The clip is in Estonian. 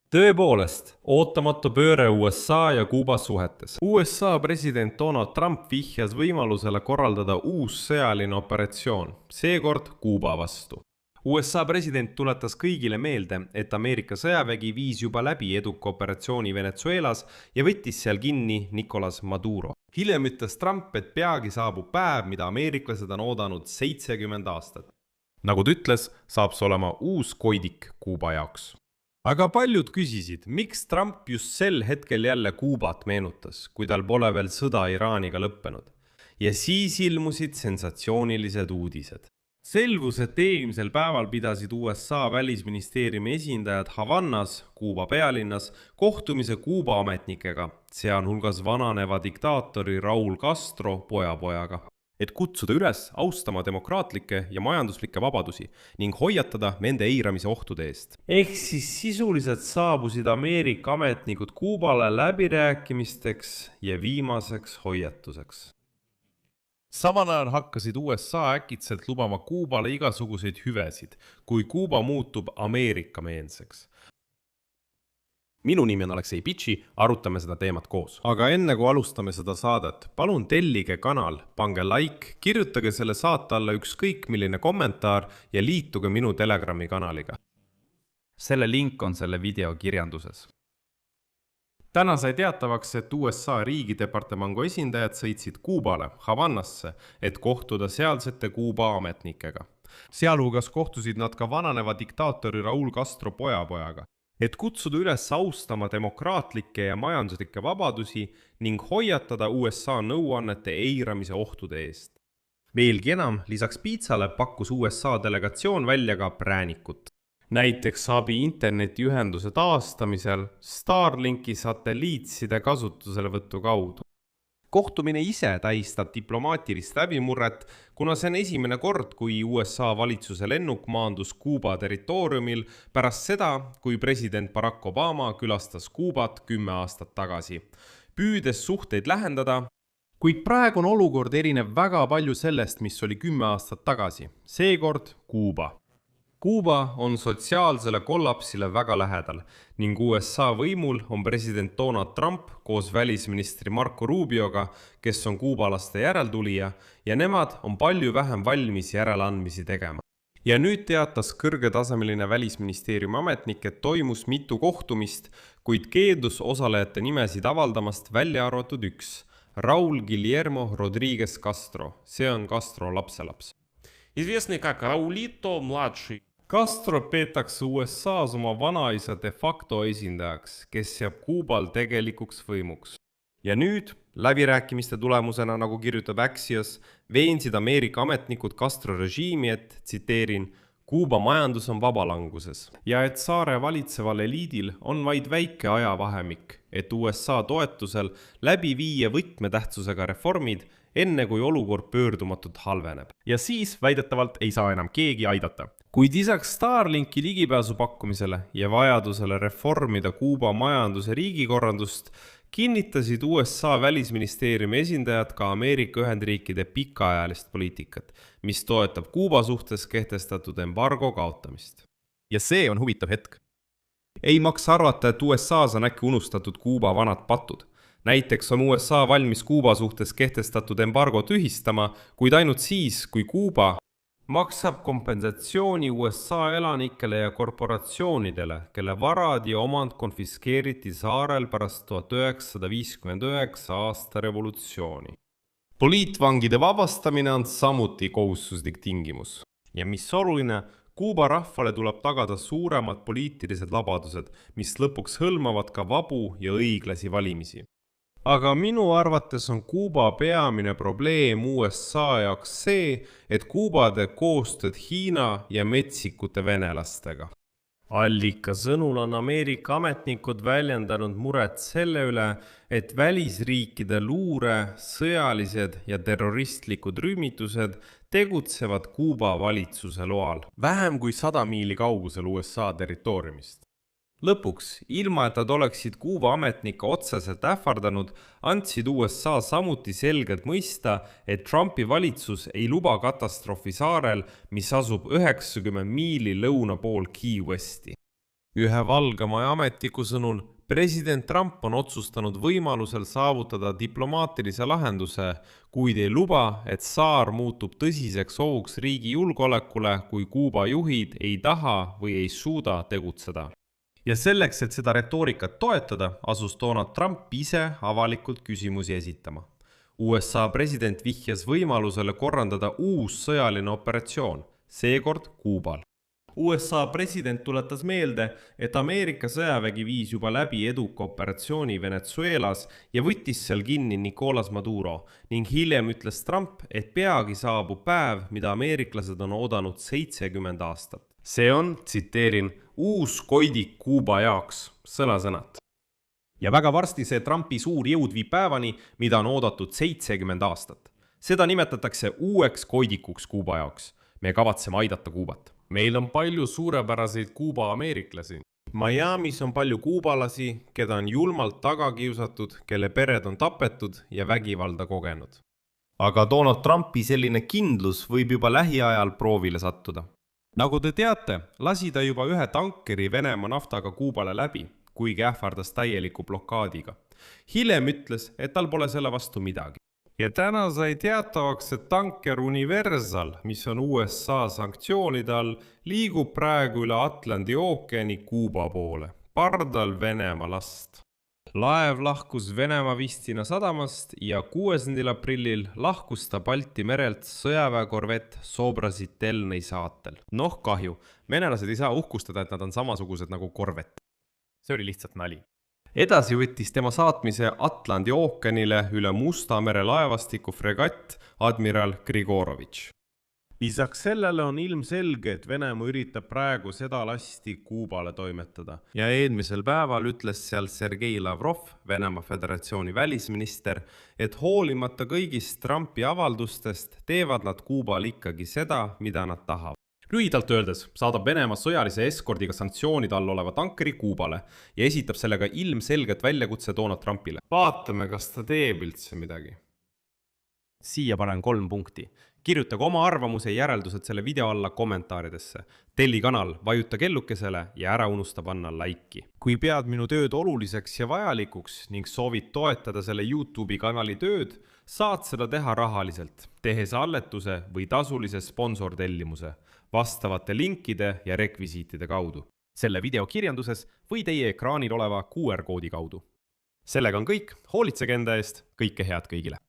Tõepoolest, ootamatu pööre USA ja Kuuba suhetes. USA president Donald Trump vihjas võimalusele korraldada uus sõjaline operatsioon, seekord Kuuba vastu. USA president tuletas kõigile meelde, et Ameerika sõjavägi viis juba läbi eduka operatsiooni Venezuelas ja võttis seal kinni Nicolas Maduro. Hiljem ütles Trump, et peagi saabub päev, mida ameeriklased on oodanud 70 aastat. Nagu ta ütles, saab see olema uus koidik Kuuba jaoks. Aga paljud küsisid, miks Trump just sel hetkel jälle Kuubat meenutas, kui tal pole veel sõda Iraaniga lõppenud. Ja siis ilmusid sensatsioonilised uudised. Selvus, et eelmisel päeval pidasid USA välisministeeriumi esindajad Havannas, Kuuba pealinnas, kohtumise Kuuba ametnikega, sealhulgas vananeva diktaatori Raul Castro pojaga, et kutsuda üles austama demokraatlikke ja majanduslikke vabadusi ning hoiatada nende eiramise ohtude eest. Ehk siis sisuliselt saabusid Ameerika ametnikud Kuubale läbirääkimisteks ja viimaseks hoiatuseks. Samal ajal hakkasid USA äkitselt lubama Kuubale igasuguseid hüvesid, kui Kuuba muutub Ameerika-meelseks. Minu nimi on Aleksei Pitši, arutame seda teemat koos. Aga enne kui alustame seda saadet, palun tellige kanal, pange like, kirjutage selle saate alla ükskõik milline kommentaar ja liituge minu Telegrami kanaliga. Selle link on selle video kirjanduses. Täna sai teatavaks, et USA riigidepartemangu esindajad sõitsid Kuubale, Havannasse, et kohtuda sealsete Kuuba ametnikega. Sealhulgas kohtusid nad ka vananeva diktaatori Raul Castro pojaga, et kutsuda üles austama demokraatlikke ja majanduslikke vabadusi ning hoiatada USA nõuannete eiramise ohtude eest. Veelgi enam, lisaks piitsale pakkus USA delegatsioon välja ka präänikut. Näiteks abi internetiühenduse taastamisel Starlinki satelliitside kasutuselevõtu kaudu. Kohtumine ise tähistab diplomaatilist läbimurret, kuna see on esimene kord, kui USA valitsuse lennuk maandus Kuuba territooriumil pärast seda, kui president Barack Obama külastas Kuubat 10 aastat tagasi, püüdes suhteid lähendada, kuid praegune olukord erineb väga palju sellest, mis oli 10 aastat tagasi, seekord Kuuba. Kuuba on sotsiaalsele kollapsile väga lähedal ning USA võimul on president Donald Trump koos välisministri Marco Rubioga, kes on kuubalaste järeltulija ja nemad on palju vähem valmis järeleandmisi tegema. Ja nüüd teatas kõrgetasemeline välisministeeriumi ametnik, et toimus mitu kohtumist, kuid keeldus osalejate nimesid avaldamast välja arvatud üks, Raul Guillermo Rodríguez Castro, see on Castro lapselaps. Известный как Раулито младший. Castro peetakse USA-s oma vanaisa de facto esindajaks, kes jääb Kuubal tegelikuks võimuks. Ja nüüd, läbirääkimiste tulemusena, nagu kirjutab Axios, veensid Ameerika ametnikud Castro režiimi, et, tsiteerin, Kuuba majandus on vabalanguses ja et saare valitseval eliidil on vaid väike ajavahemik, et USA toetusel läbi viia võtmetähtsusega reformid, enne kui olukord pöördumatult halveneb. Ja siis väidetavalt ei saa enam keegi aidata. Kuid lisaks Starlinki ligipääsu pakkumisele ja vajadusele reformida Kuuba majanduse riigikorraldust, kinnitasid USA välisministeeriumi esindajad ka Ameerika Ühendriikide pikaajalist poliitikat, mis toetab Kuuba suhtes kehtestatud embargo kaotamist. Ja see on huvitav hetk. Ei maksa arvata, et USA-s on äkki unustatud Kuuba vanad patud. Näiteks on USA valmis Kuuba suhtes kehtestatud embargo tühistama, kuid ainult siis, kui Kuuba maksab kompensatsiooni USA elanikele ja korporatsioonidele, kelle varad ja omand konfiskeeriti saarel pärast 1959 aasta revolutsiooni. Poliitvangide vabastamine on samuti kohustuslik tingimus. Ja mis oluline, Kuuba rahvale tuleb tagada suuremad poliitilised vabadused, mis lõpuks hõlmavad ka vabu ja õiglasi valimisi. Aga minu arvates on Kuuba peamine probleem USA jaoks see, et Kuuba teeb koostööd Hiina ja metsikute venelastega. Allika sõnul on Ameerika ametnikud väljendanud muret selle üle, et välisriikide luure, sõjalised ja terroristlikud rühmitused tegutsevad Kuuba valitsuse loal, vähem kui 100 miili kaugusel USA territooriumist. Lõpuks, ilma et nad oleksid Kuuba ametnikke otseselt ähvardanud, andsid USA samuti selgelt mõista, et Trumpi valitsus ei luba katastroofi saarel, mis asub 90 miili lõuna pool Key Westi. Ühe Valgemaja ametniku sõnul president Trump on otsustanud võimalusel saavutada diplomaatilise lahenduse, kuid ei luba, et saar muutub tõsiseks ohuks riigi julgeolekule, kui Kuuba juhid ei taha või ei suuda tegutseda. Ja selleks, et seda retoorikat toetada, asus Donald Trump ise avalikult küsimusi esitama. USA president vihjas võimalusele korraldada uus sõjaline operatsioon, seekord Kuubal. USA president tuletas meelde, et Ameerika sõjavägi viis juba läbi eduka operatsiooni Venezuelas ja võttis seal kinni Nicolas Maduro ning hiljem ütles Trump, et peagi saabub päev, mida ameeriklased on oodanud 70 aastat. See on, tsiteerin, uus koidik Kuuba jaoks, sõna-sõnat. Ja väga varsti see Trumpi suur jõud viib päevani, mida on oodatud 70 aastat. Seda nimetatakse uueks koidikuks Kuuba jaoks. Me kavatseme aidata Kuubat. Meil on palju suurepäraseid Kuuba ameeriklasi. Miamis on palju kuubalasi, keda on julmalt taga kiusatud, kelle pered on tapetud ja vägivalda kogenud. Aga Donald Trumpi selline kindlus võib juba lähiajal proovile sattuda. Nagu te teate, lasi ta juba ühe tankeri Venemaa naftaga Kuubale läbi, kuigi ähvardas täieliku blokaadiga. Hiljem ütles, et tal pole selle vastu midagi. Ja täna sai teatavaks, et tanker Universal, mis on USA sanktsioonide all, liigub praegu üle Atlandi ookeani Kuuba poole, pardal Venemaa last. Laev lahkus Venemaa Vistina sadamast ja 6. aprillil lahkus ta Balti merelt sõjaväekorvett Sobrazitelnõi saatel. Kahju, venelased ei saa uhkustada, et nad on samasugused nagu korvett. See oli lihtsalt nali. Edasi võttis tema saatmise Atlandi ookeanile üle Musta mere laevastiku fregatt admiral Grigorovitš. Lisaks sellele on ilmselge, et Venemaa üritab praegu seda lasti Kuubale toimetada. Ja eelmisel päeval ütles seal Sergei Lavrov, Venemaa Föderatsiooni välisminister, et hoolimata kõigist Trumpi avaldustest teevad nad Kuubal ikkagi seda, mida nad tahavad. Lühidalt öeldes saadab Venemaa sõjalise eskordiga sanktsioonide all oleva tankeri Kuubale ja esitab sellega ilmselget väljakutse Donald Trumpile. Vaatame, kas ta teeb üldse midagi. Siia panen 3 punkti. Kirjutage oma arvamuse ja järeldused selle video alla kommentaaridesse. Telli kanal, vajuta kellukesele ja ära unusta panna laiki. Kui pead minu tööd oluliseks ja vajalikuks ning soovid toetada selle YouTube'i kanali tööd, saad seda teha rahaliselt, tehes alletuse või tasulise sponsortellimuse vastavate linkide ja rekvisiitide kaudu. Selle video kirjanduses või teie ekraanil oleva QR-koodi kaudu. Sellega on kõik, hoolitsege enda eest, kõike head kõigile!